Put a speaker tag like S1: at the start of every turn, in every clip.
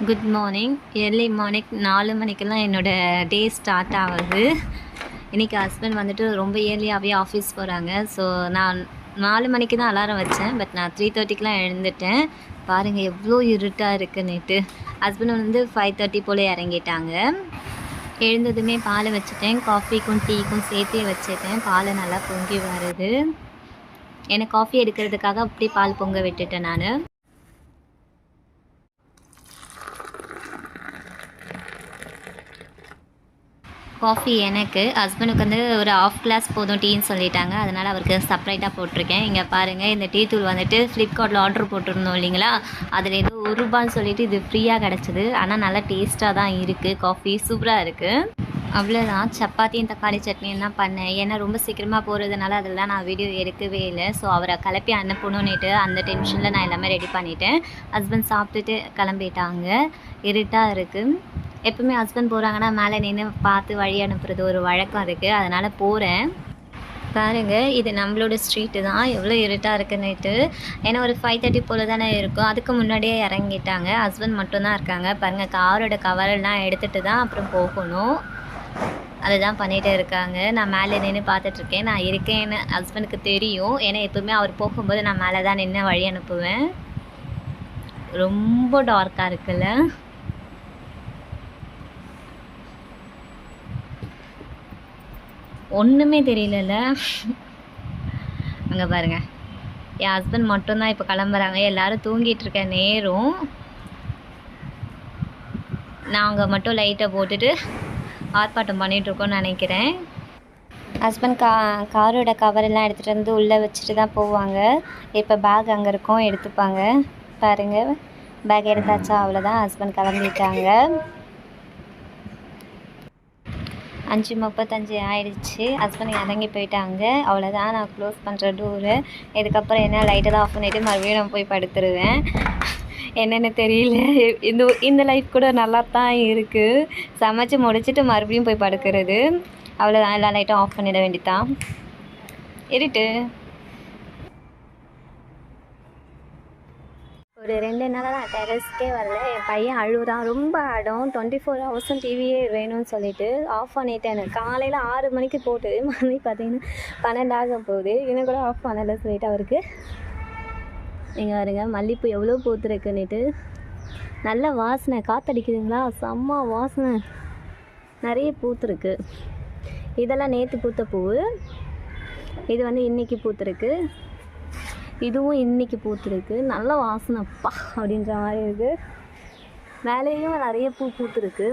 S1: Good morning. Early morning 4 மணிக்கெல்லாம் என்னோடய day start ஆகுது. இன்றைக்கி ஹஸ்பண்ட் வந்துட்டு ரொம்ப இயர்லியாகவே ஆஃபீஸ் போகிறாங்க. ஸோ நான் 4 மணிக்கு தான் அலாரம் வச்சேன். பட் நான் 3:30க்கெலாம் எழுந்துட்டேன். பாருங்கள் எவ்வளோ இருட்டாக இருக்குது. நேற்று ஹஸ்பண்ட் வந்து 5:30 போல் இறங்கிட்டாங்க. எழுந்ததுமே பால் வச்சுட்டேன். காஃபிக்கும் டீக்கும் சேர்த்தே வச்சுட்டேன். பால் நல்லா பொங்கி வருது. எனக்கு காஃபி எடுக்கிறதுக்காக அப்படியே பால் பொங்க விட்டுட்டேன் நான். காஃபி எனக்கு, ஹஸ்பண்டுக்கு வந்து ஒரு ½ கிளாஸ் போதும் டீன்னு சொல்லிட்டாங்க. அதனால் அவருக்கு செப்பரேட்டாக போட்டிருக்கேன். இங்கே பாருங்கள், இந்த டீ தூள் வந்துட்டு ஃப்ளிப்கார்ட்டில் ஆர்டர் போட்டிருந்தோம் இல்லைங்களா, அதில் ஏதோ ₹1 சொல்லிவிட்டு இது ஃப்ரீயாக கிடச்சிது. ஆனால் நல்லா டேஸ்ட்டாக தான் இருக்குது. காஃபி சூப்பராக இருக்குது. அவ்வளோதான். சப்பாத்தியும் தக்காளி சட்னியும் தான் பண்ணேன். ஏன்னா ரொம்ப சீக்கிரமாக போகிறதுனால அதெல்லாம் நான் வீடியோ எடுக்கவே இல்லை. ஸோ அவரை கிளப்பி அனுப்பணுன்னுட்டு அந்த டென்ஷனில் நான் எல்லாமே ரெடி பண்ணிவிட்டேன். ஹஸ்பண்ட் சாப்பிட்டுட்டு கிளம்பிட்டாங்க. இருட்டாக இருக்குது. எப்பவுமே ஹஸ்பண்ட் போகிறாங்கன்னா மேலே நின்று பார்த்து வழி அனுப்புறது ஒரு வழக்கம் இருக்குது. அதனால் போகிறேன். பாருங்கள், இது நம்மளோட ஸ்ட்ரீட்டு தான். எவ்வளோ இருட்டாக இருக்குன்னுட்டு. ஏன்னா ஒரு 5:30 போல் தானே இருக்கும். அதுக்கு முன்னாடியே இறங்கிட்டாங்க. ஹஸ்பண்ட் மட்டும்தான் இருக்காங்க. பாருங்கள், காரோட கவரெல்லாம் எடுத்துகிட்டு தான் அப்புறம் போகணும். அதுதான் பண்ணிகிட்டே இருக்காங்க. நான் மேலே நின்று பார்த்துட்ருக்கேன். நான் இருக்கேன்னு ஹஸ்பண்டுக்கு தெரியும். ஏன்னா எப்பவுமே அவர் போகும்போது நான் மேலே தான் நின்று வழி அனுப்புவேன். ரொம்ப டார்க்காக இருக்குல்ல. ஒன்றுமே தெரியலல்ல. அங்கே பாருங்கள், என் ஹஸ்பண்ட் மட்டும்தான் இப்போ கிளம்புறாங்க. எல்லோரும் தூங்கிட்டு இருக்க நேரம். நாங்கள் மட்டும் லைட்டை போட்டுட்டு ஆர்ப்பாட்டம் பண்ணிகிட்ருக்கோன்னு நினைக்கிறேன். ஹஸ்பண்ட் காரோட கவரெல்லாம் எடுத்துகிட்டு வந்து உள்ளே வச்சுட்டு தான் போவாங்க. இப்போ பேக் அங்கே இருக்கும், எடுத்துப்பாங்க. பாருங்கள், பேக் எடுத்தாச்சா? அவ்வளோதான், ஹஸ்பண்ட் கிளம்பிட்டாங்க. 5:35 ஆகிடுச்சு. ஹஸ்பண்ட் இறங்கி போயிட்டாங்க. அவ்வளோதான், நான் க்ளோஸ் பண்ணுற டோரு. இதுக்கப்புறம் என்ன, லைட்டெல்லாம் ஆஃப் பண்ணிவிட்டு மறுபடியும் நான் போய் படுத்துருவேன். என்னென்னு தெரியல. இந்த லைஃப் கூட நல்லா தான் இருக்குது. சமைச்சு முடிச்சுட்டு மறுபடியும் போய் படுக்கிறது. அவ்வளோதான், எல்லா லைட்டும் ஆஃப் பண்ணிட வேண்டியதான். இருட்டு. ஒரு 2 நாளாக நான் டெரஸ்க்கே வரல. என் பையன் அழுகுறான், ரொம்ப ஆடும். 24 ஹவர்ஸும் டிவியே வேணும்னு சொல்லிட்டு ஆஃப் பண்ணிட்டேன். காலையில் 6 மணிக்கு போட்டு மணி பார்த்தீங்கன்னா 12 ஆக போகுது. இன்னும் கூட ஆஃப் பண்ணலை சொல்லிட்டு அவருக்கு. நீங்கள் பாருங்க, மல்லிகைப்பூ எவ்வளோ பூத்துருக்குன்னுட்டு. நல்ல வாசனை, காற்றடிக்குதுங்களா, செம்ம வாசனை. நிறைய பூத்துருக்கு. இதெல்லாம் நேற்று பூத்த பூ. இது வந்து இன்றைக்கி பூத்துருக்கு. இதுவும் இன்றைக்கி பூத்துருக்கு. நல்ல வாசனைப்பா அப்படின்ற மாதிரி இருக்குது. மேலேயும் நிறைய பூ பூத்துருக்கு.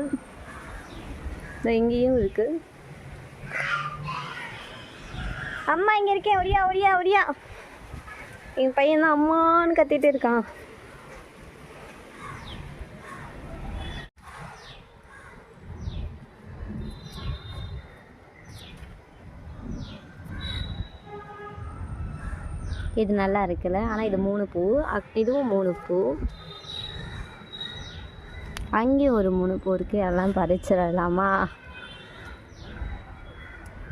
S1: இங்கேயும் இருக்குது. அம்மா இங்கே இருக்கேன், ஒடியா ஒடியா ஒடியா. என் பையன் தான் அம்மான்னு கத்திட்டு இருக்கான். இது நல்லா இருக்குல்ல. ஆனால் இது 3 பூ. இதுவும் 3 பூ. அங்கேயும் ஒரு 3 பூ இருக்குது. எல்லாம் பறிச்சிடலாமா?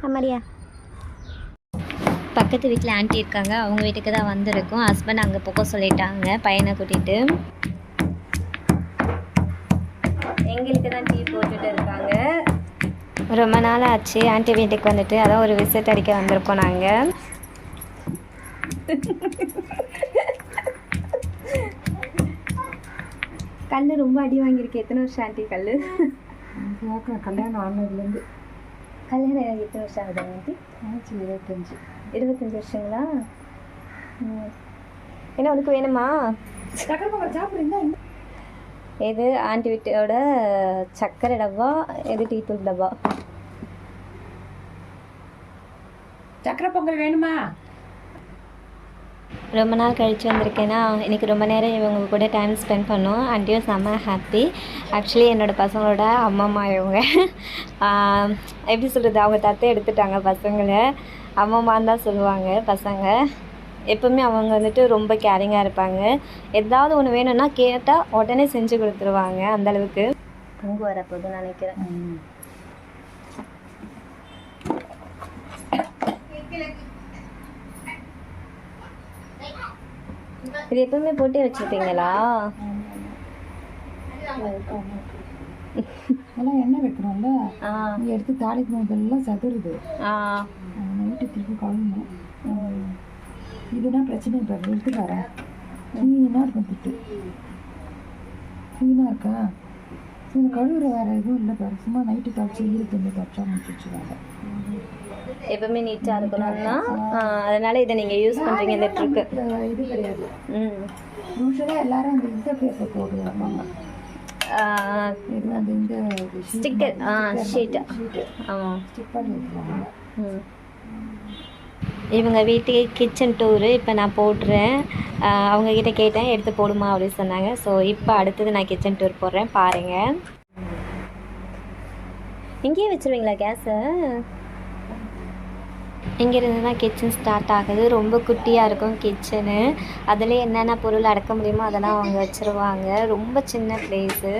S1: அம்மாடியா. பக்கத்து வீட்டில் ஆண்டி இருக்காங்க. அவங்க வீட்டுக்கு தான் வந்திருக்கோம். ஹஸ்பண்ட் அங்கே போக சொல்லிட்டாங்க பையனை கூட்டிகிட்டு. எங்களுக்கு தான் டீ போட்டுட்டு இருக்காங்க. ரொம்ப நாள் ஆச்சு ஆண்டி வீட்டுக்கு வந்துட்டு. அதான் ஒரு விசிட் அடிக்க வந்திருக்கோம் நாங்கள். கல் ரொம்ப அடி வாங்கியிருக்கு. எத்தனை வருஷம் ஆண்டி கல்?
S2: கல்யாணம் ஆனதுலேருந்து.
S1: கல்யாணம் எத்தனை வருஷம் ஆகுது ஆண்டி? 25 வருஷங்களா? என்ன உனக்கு வேணுமா?
S2: சக்கரை பொங்கல் சாப்பிட்றீங்களா?
S1: இது ஆண்டி வீட்டோட சக்கரை டப்பா, இது டீ தூள் டப்பா.
S2: சக்கரை பொங்கல் வேணுமா?
S1: ரொம்ப நாள் கழித்து வந்திருக்கேன்னா இன்றைக்கி ரொம்ப நேரம் இவங்க கூட டைம் ஸ்பெண்ட் பண்ணோம். ஆண்டியும் செம்ம ஹாப்பி. ஆக்சுவலி என்னோடய பசங்களோட அம்மா இவங்க. எப்படி சொல்கிறது, அவங்க தத்தை எடுத்துட்டாங்க பசங்களை. அம்மான்னு தான் சொல்லுவாங்க பசங்க. எப்போவுமே அவங்க வந்துட்டு ரொம்ப கேரிங்காக இருப்பாங்க. ஏதாவது ஒன்று வேணும்னா கேட்டால் உடனே செஞ்சு கொடுத்துருவாங்க. அந்தளவுக்கு பொங்கு வரப்போகுதுன்னு நினைக்கிறேன். இது எப்பவுமே போட்டே வச்சுருப்பீங்களா?
S2: எல்லாம் எண்ணெய் வைக்கிறோம்ல, நீ எடுத்து தாளிக்கும் போதெல்லாம் சதுருது. நைட்டு திருப்பி கழுவணும். இதுதான் பிரச்சனை. இப்போ எடுத்து வரேன், க்ளீனாக இருக்கும், திட்டு க்ளீனாக இருக்கா. இந்த கழுவுற வேறு எதுவும் இல்லை பாரு, சும்மா நைட்டு துவைச்சி ஈரத்துண்டு துவைச்சா முடிச்சுருவாங்க.
S1: எப்பவுமே நீட்டாக இருக்கணும்னா அதனால இதை நீங்கள் யூஸ் பண்ணுறீங்க. இந்த ட்ரிக்கு
S2: இது கிடையாது. யூஸ்வலாக எல்லாரும் அந்த இந்த பேப்பர் போடுவாங்க, இது அந்த இந்த
S1: ஸ்டிக்கர் ஷீட்டு. ஆமாம்,
S2: ஸ்டிக் பண்ணி விட்டுருவாங்க.
S1: இவங்க வீட்டுக்கு கிச்சன் டூரு இப்போ நான் போடுறேன். அவங்கக்கிட்ட கேட்டேன் எடுத்து போடுமா அப்படின்னு சொன்னாங்க. ஸோ இப்போ அடுத்தது நான் கிச்சன் டூர் போடுறேன், பாருங்கள். இங்கேயே வச்சுருவீங்களா கேஸை? இங்கேருந்து தான் கிச்சன் ஸ்டார்ட் ஆகுது. ரொம்ப குட்டியாக இருக்கும் கிச்சனு. அதில் என்னென்ன பொருள் அடக்க முடியுமோ அதெல்லாம் அவங்க வச்சுருவாங்க. ரொம்ப சின்ன ப்ளேஸு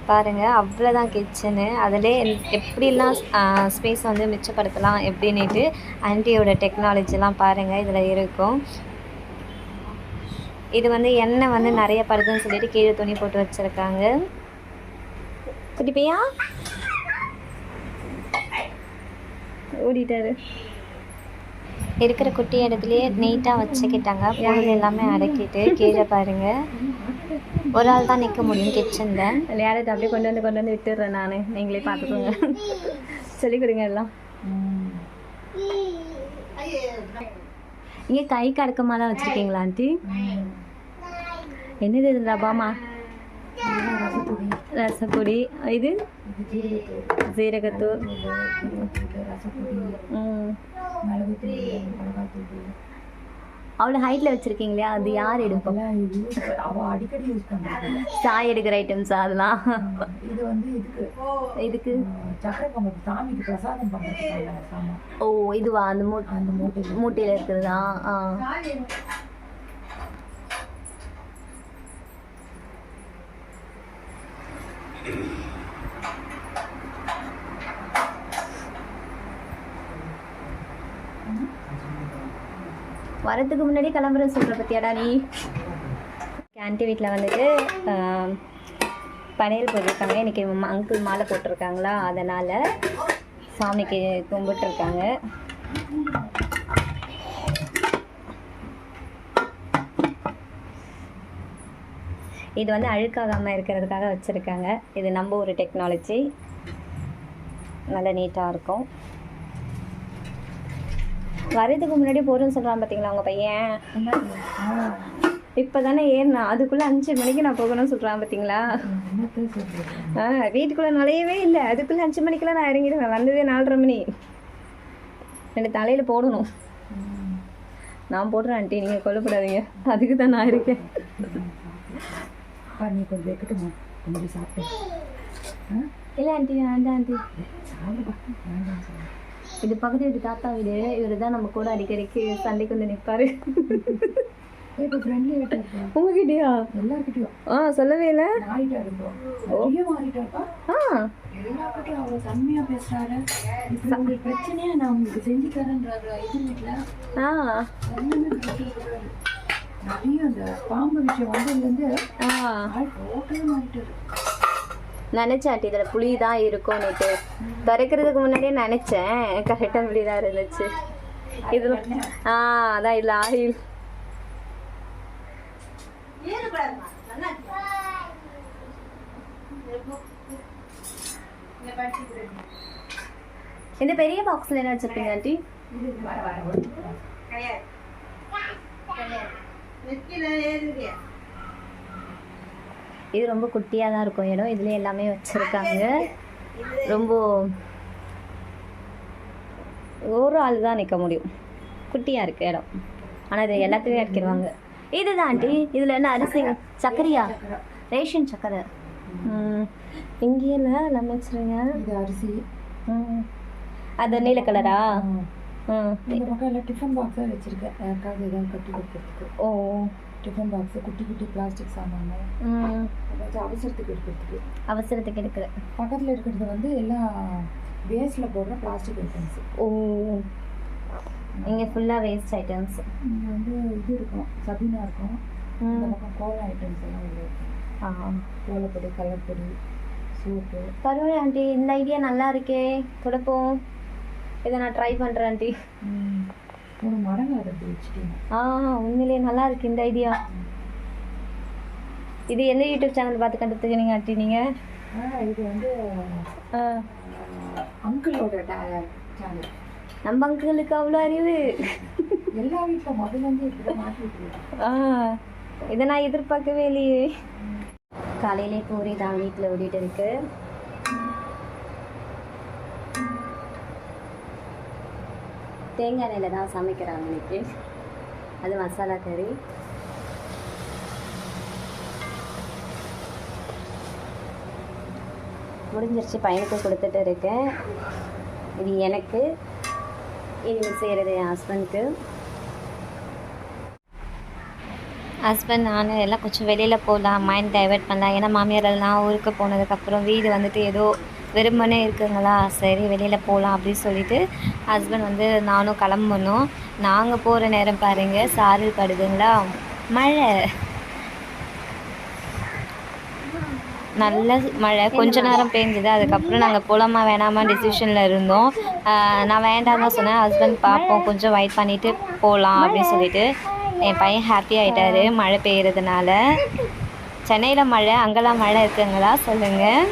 S1: பாருங்கள், அவ்வளோதான் கிச்சனு. அதிலே எப்படிலாம் ஸ்பேஸ் வந்து மிச்சப்படுத்தலாம் எப்படின்னுட்டு ஆன்ட்டியோட டெக்னாலஜிலாம் பாருங்கள் இதில் இருக்கும். இது வந்து எண்ணெய் வந்து நிறைய படுதுன்னு சொல்லிட்டு கீழே துணி போட்டு வச்சுருக்காங்க. குட்டி பையா ஓடிட்டாரு. இருக்கிற குட்டி இடத்துலையே நீட்டாக வச்சுக்கிட்டாங்க. பொருள் எல்லாமே அடக்கிட்டு கீழே பாருங்கள். ஒரு ஆள் தான் நிற்க முடியும் கிச்சனில். விளையாடுறது அப்படியே கொண்டு வந்து விட்டுடுறேன் நான். நீங்களே பார்த்துக்கோங்க, சொல்லிக் கொடுங்க எல்லாம். இங்கே கை கடக்கமாக தான் வச்சுருக்கீங்களா ஆண்டி? என்னது இது? ரபாமா ரசப்பொடி. இது ஜீரகத்தூள். அவ்வளோ ஹைட்டில் வச்சுருக்கீங்களே, அது யார் எடுப்போம்?
S2: அடிக்கடி யூஸ் பண்ணுறாங்க.
S1: சாய் எடுக்கிற ஐட்டம்ஸா அதெல்லாம்?
S2: இது வந்து
S1: இதுக்கு
S2: சக்கரை பொங்கல் சாமிக்கு பிரசாதம் பண்ணுறாங்க.
S1: ஓ, இதுவா? அந்த மூட்டையில் இருக்குதுதா? வரதுக்கு முன்னாடி கிளம்புற சொல்கிற பற்றியாடா நீ? ஆண்டி வீட்டில் வந்துட்டு படையல் போட்டிருக்காங்க. இன்றைக்கி அங்கிள் மாலை போட்டிருக்காங்களா, அதனால் சாமிக்கு கும்பிட்டுருக்காங்க. இது வந்து அழுக்காகாமல் இருக்கிறதுக்காக வச்சுருக்காங்க. இது நம்ம ஒரு டெக்னாலஜி, நல்லா நீட்டாக இருக்கும். வரதுக்கு முன்னாடி போகிறேன்னு சொல்கிறான் பார்த்தீங்களா உங்கள் பையன்? இப்போ தானே ஏறினா, அதுக்குள்ளே 5 மணிக்கு நான் போகணும்னு சொல்கிறான் பார்த்தீங்களா? வீட்டுக்குள்ளே நுழையவே இல்லை, அதுக்குள்ளே 5 மணிக்கெல்லாம் நான் இறங்கிடுவேன். வந்ததே 4:30 மணி. 2 தலையில் போடணும். நான் போடுறேன் ஆண்டி, நீங்கள் கொல்லப்படாதீங்க, அதுக்கு தான் நான் இருக்கேன்.
S2: நீ கொஞ்சம் வைக்கட்டுமா? கொஞ்சம் சாப்பிட்டேன்.
S1: இல்லை ஆண்டி, வேண்டாம் ஆண்டி. இது பக்கத்து வீட்டு தாத்தா வீடு. இவர் தான் நம்ம கூட அடிக்கடிக்கு சண்டைக்கு வந்து நிற்பார்.
S2: இப்போ ஃப்ரெண்ட்லி ஆகிட்டா
S1: உங்ககிட்டயா?
S2: எல்லாருக்கிட்டையும்.
S1: சொல்லவே இல்லை.
S2: மாறிட்டாருப்பா. எல்லாருக்கிட்டையும் அவ்வளோ தன்மையாக பேசுகிறாரு. இப்போ உங்களுக்கு பிரச்சனையா நான் உங்களுக்கு செஞ்சு தரேன்றாரு. இது வீட்டில் நிறைய அந்த பாம்பு விஷயம் வந்ததுலேருந்து டோட்டலாக மாறிட்டாரு.
S1: நினச்சேன் ஆண்டி இதில் புளி தான் இருக்கும்னுட்டு. திறக்கிறதுக்கு முன்னாடியே நினச்சேன், கரெக்டாக புளி தான் இருந்துச்சு. இதில் அதான் இதில் ஆயில். இந்த பெரிய பாக்ஸில் என்ன வச்சுருப்பீங்க ஆண்டி? இது ரொம்ப குட்டியாக தான் இருக்கும் இடம். இதுலேயே எல்லாமே வச்சுருக்காங்க. ரொம்ப ஒரு ஆள் தான் நிற்க முடியும், குட்டியாக இருக்குது இடம். ஆனால் இது எல்லாத்தையுமே அடிக்கிடுவாங்க. இதுதான் ஆண்டி, இதில் என்ன அரிசி? சர்க்கரையா? ரேஷன் சர்க்கரை. இங்கேயே எல்லாமே வச்சுருங்க.
S2: இது அரிசி.
S1: அது நீல கலரா?
S2: இந்த பக்கம் எல்லாம் டிஃபன் பாக்ஸாக வச்சுருக்கேன், யாருக்காவது எதாவது கட்டி கொடுக்கறதுக்கு.
S1: ஓ,
S2: டிஃபன் பாக்ஸு, குட்டி குட்டி பிளாஸ்டிக் சாமான், ஏதாச்சும் அவசரத்துக்கு எடுக்கிறதுக்கு.
S1: அவசரத்துக்கு எடுக்கிற
S2: பக்கத்தில் இருக்கிறது வந்து எல்லாம் வேஸ்ட்டில் போடுற பிளாஸ்டிக் ஐட்டம்ஸு.
S1: ஓ, இங்கே ஃபுல்லாக வேஸ்ட் ஐட்டம்ஸ்.
S2: இங்கே வந்து இது இருக்கும், சபீனா இருக்கும். இந்த பக்கம் கோலா ஐட்டம்ஸ் எல்லாம் உள்ள இருக்கும். கோலப்பொடி, கலர் பொடி, சோப்பு.
S1: பரவாயில்ல ஆண்டி, இந்த ஐடியா நல்லா இருக்கே. கொடுப்போம், இதை நான் ட்ரை பண்ணுறேன் ஆண்டி.
S2: ஒரு மடங்கு அதை வச்சுட்டீங்க.
S1: உண்மையிலேயே நல்லா இருக்கு இந்த ஐடியா. இது எந்த யூடியூப் சேனல் பார்த்து கண்டுபிடிச்சீங்க ஆண்டி நீங்கள்?
S2: இது வந்து அங்கிளோட சேனல்.
S1: நம்ம அங்கிளுக்கு அவ்வளோ அறிவு.
S2: எல்லா வீட்டில் முதல்ல இப்படி மாற்றிட்டு.
S1: இதை நான் எதிர்பார்க்கவே இல்லையே. காலையிலே பூரி தான் வீட்டில் ஓடிட்டு இருக்கு. தேங்காய் எண்ணெயில் தான் சமைக்கிறாங்க இன்னைக்கு. அது மசாலா கறி. முடிஞ்சிருச்சு, பையனுக்கு கொடுத்துட்டு இருக்கேன். இது எனக்கு, இது செய்கிறது என் ஹஸ்பண்டுக்கு. ஹஸ்பண்ட் நான் எல்லாம் கொஞ்சம் வெளியில் போகலாம், மைண்ட் டைவெர்ட் பண்ணலாம். ஏன்னா மாமியாரெல்லாம் ஊருக்கு போனதுக்கப்புறம் வீடு வந்துட்டு ஏதோ வெறுமனே இருக்குங்களா, சரி வெளியில் போகலாம் அப்படின்னு சொல்லிட்டு ஹஸ்பண்ட் வந்து நானும் கிளம்பணும். நாங்கள் போகிற நேரம் பாருங்கள், சாரல் படுதுங்களா, மழை, நல்ல மழை. கொஞ்ச நேரம் பெஞ்சுது. அதுக்கப்புறம் நாங்கள் போகலாமா வேணாமா டிசிஷனில் இருந்தோம். நான் வேண்டாம் தான் சொன்னேன். ஹஸ்பண்ட் பார்ப்போம், கொஞ்சம் வெயிட் பண்ணிவிட்டு போகலாம் அப்படின்னு சொல்லிட்டு. என் பையன் ஹாப்பி ஆகிட்டாரு மழை பெய்யறதுனால. சென்னையில் மழை, அங்கெல்லாம் மழை இருக்குங்களா சொல்லுங்கள்.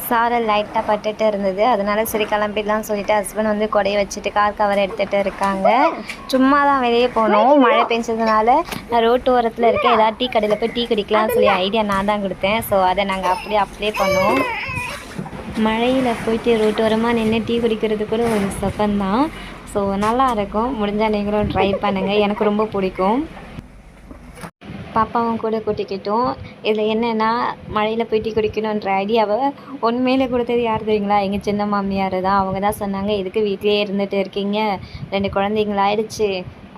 S1: சாரல் லைட்டாக பட்டுட்டு இருந்தது. அதனால சரி கிளம்பிடலாம்னு சொல்லிட்டு ஹஸ்பண்ட் வந்து கொடையை வச்சுட்டு கார் கவர் எடுத்துகிட்டு இருக்காங்க. சும்மா தான் வெளியே போனோம், மழை பெஞ்சதுனால நான் ரோட்டு ஓரத்தில் இருக்க ஏதாவது டீ கடையில் போய் டீ குடிக்கலாம்னு சொல்லி ஐடியா நான் தான் கொடுத்தேன். ஸோ அதை நாங்கள் அப்படியே அப்ளை பண்ணோம். மழையில் போயிட்டு ரோட்டோரமாக நின்று டீ குடிக்கிறது கூட ஒரு சுகம்தான். ஸோ நல்லா இருக்கும். முடிஞ்சால் நீங்களும் ட்ரை பண்ணுங்கள், எனக்கு ரொம்ப பிடிக்கும். பாப்பாவும் கூட கூட்டிக்கிட்டோம். இதில் என்னென்னா மழையில் போய் டீ குடிக்கணுன்ற ஐடியாவை உண்மையிலே கொடுத்தது யார் தெரியுங்களா? எங்கள் சின்ன மாமியார் தான். அவங்க தான் சொன்னாங்க, எதுக்கு வீட்டிலே இருந்துகிட்டு இருக்கீங்க, 2 குழந்தைங்களாயிடுச்சு,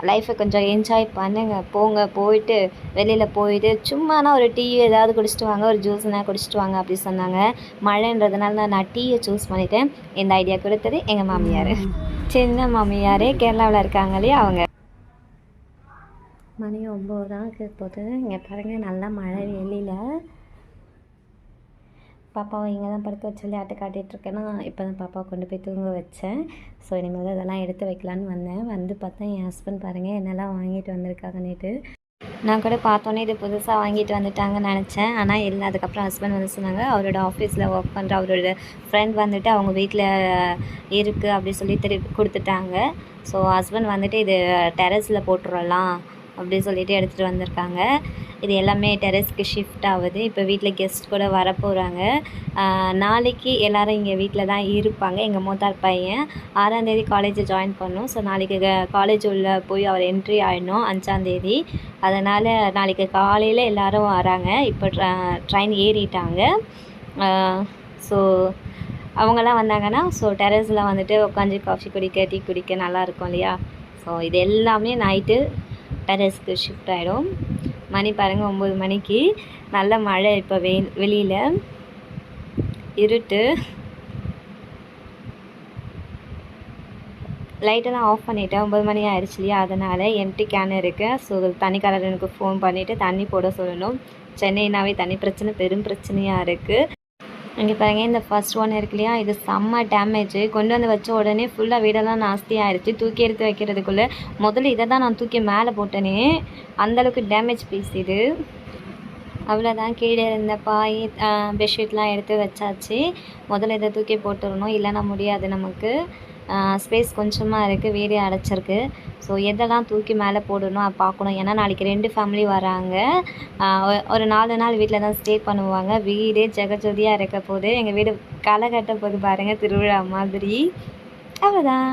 S1: லைஃப்பை கொஞ்சம் என்ஜாய் பண்ணுங்க, போங்க, போயிட்டு வெளியில் போயிட்டு சும்மானா ஒரு டீ ஏதாவது குடிச்சிட்டு வாங்க, ஒரு ஜூஸ்னா குடிச்சிட்டு வாங்க அப்படி சொன்னாங்க. மழைன்றதுனால நான் டீயை சூஸ் பண்ணிவிட்டேன். இந்த ஐடியா கொடுத்தது எங்கள் மாமியார், சின்ன மாமியார், கேரளாவில் இருக்காங்க இல்லையா அவங்க. மணி 9 தான் போது. இங்கே பாருங்கள், நல்லா மழை வெளியில். பாப்பாவை இங்கே தான் படுக்க வச்சு விளையாட்டு காட்டிகிட்ருக்கேன்னா, இப்போ தான் பாப்பாவை கொண்டு போய் தூங்க வச்சேன். ஸோ இனிமேல் அதெல்லாம் எடுத்து வைக்கலான்னு வந்தேன். வந்து பார்த்தா என் ஹஸ்பண்ட் பாருங்கள் என்னெல்லாம் வாங்கிட்டு வந்திருக்காங்க நேற்று. நான் கூட பார்த்தோன்னே இது புதுசாக வாங்கிட்டு வந்துட்டாங்கன்னு நினச்சேன், ஆனால் இல்லை. அதுக்கப்புறம் ஹஸ்பண்ட் வந்து சொன்னாங்க, அவரோட ஆஃபீஸில் ஒர்க் பண்ணுற அவரோட ஃப்ரெண்ட் வந்துட்டு அவங்க வீட்டில் இருக்குது அப்படி சொல்லி திருப்பி கொடுத்துட்டாங்க. ஸோ ஹஸ்பண்ட் வந்துட்டு இது டெரஸில் போட்டுடலாம் அப்படி சொல்லிட்டு எடுத்துகிட்டு வந்திருக்காங்க. இது எல்லாமே டெரஸ்க்கு ஷிஃப்ட் ஆகுது. இப்போ வீட்டில் கெஸ்ட் கூட வரப்போகிறாங்க. நாளைக்கு எல்லோரும் இங்கே வீட்டில் தான் இருப்பாங்க. எங்கள் மூத்தார் பையன் 6ஆம் தேதி காலேஜ் ஜாயின் பண்ணணும். ஸோ நாளைக்கு காலேஜ் உள்ள போய் அவர் என்ட்ரி ஆகிடணும் 5ஆம் தேதி. அதனால் நாளைக்கு காலையில் எல்லோரும் வராங்க. இப்போ ட்ரெயின் ஏறிட்டாங்க. ஸோ அவங்கெல்லாம் வந்தாங்கன்னா ஸோ டெரஸில் வந்துட்டு உட்காந்து காஃபி குடிக்க, டீ குடிக்க நல்லாயிருக்கும் இல்லையா? ஸோ இது எல்லாமே நைட்டு டெரஸ்க்கு ஷிஃப்ட் ஆகிடும். மணி பாருங்கள் 9 மணிக்கு. நல்ல மழை. இப்போ வெளியில் இருட்டு. லைட்டெல்லாம் ஆஃப் பண்ணிவிட்டேன். 9 மணி ஆயிடுச்சு இல்லையா? அதனால் எம்டி கேன் இருக்குது. ஸோ தண்ணிக்காரனுக்கு ஃபோன் பண்ணிவிட்டு தண்ணி போட சொல்லணும். சென்னைனாவே தண்ணி பிரச்சனை பெரும் பிரச்சனையாக இருக்குது. இங்கே பாருங்கள், இந்த ஃபர்ஸ்ட் ஒன் இருக்கு இல்லையா, இது செம்ம டேமேஜ். கொண்டு வந்து வச்ச உடனே ஃபுல்லாக வீடெல்லாம் நாஸ்தி ஆகிடுச்சு. தூக்கி எடுத்து வைக்கிறதுக்குள்ளே முதல்ல இதை தான் நான் தூக்கி மேலே போட்டேனே, அந்தளவுக்கு டேமேஜ் பீஸ் இது. அவ்வளோதான், கீழே இருந்த பாய் பெட்ஷீட்லாம் எடுத்து வச்சாச்சு. முதல்ல இதை தூக்கி போட்டுடணும், இல்லைன்னா முடியாது நமக்கு. ஸ்பேஸ் கொஞ்சமாக இருக்குது, வீடே அடைச்சிருக்கு. ஸோ எதெல்லாம் தூக்கி மேலே போடணும் அதை பார்க்கணும். ஏன்னா நாளைக்கு 2 ஃபேமிலி வராங்க. ஒரு 4 நாள் வீட்டில் தான் ஸ்டே பண்ணுவாங்க. வீடே ஜெகஜோதியாக இருக்க போகுது. எங்கள் வீடு களை கட்ட போகுது பாருங்கள், திருவிழா மாதிரி. அவ்வளோதான்.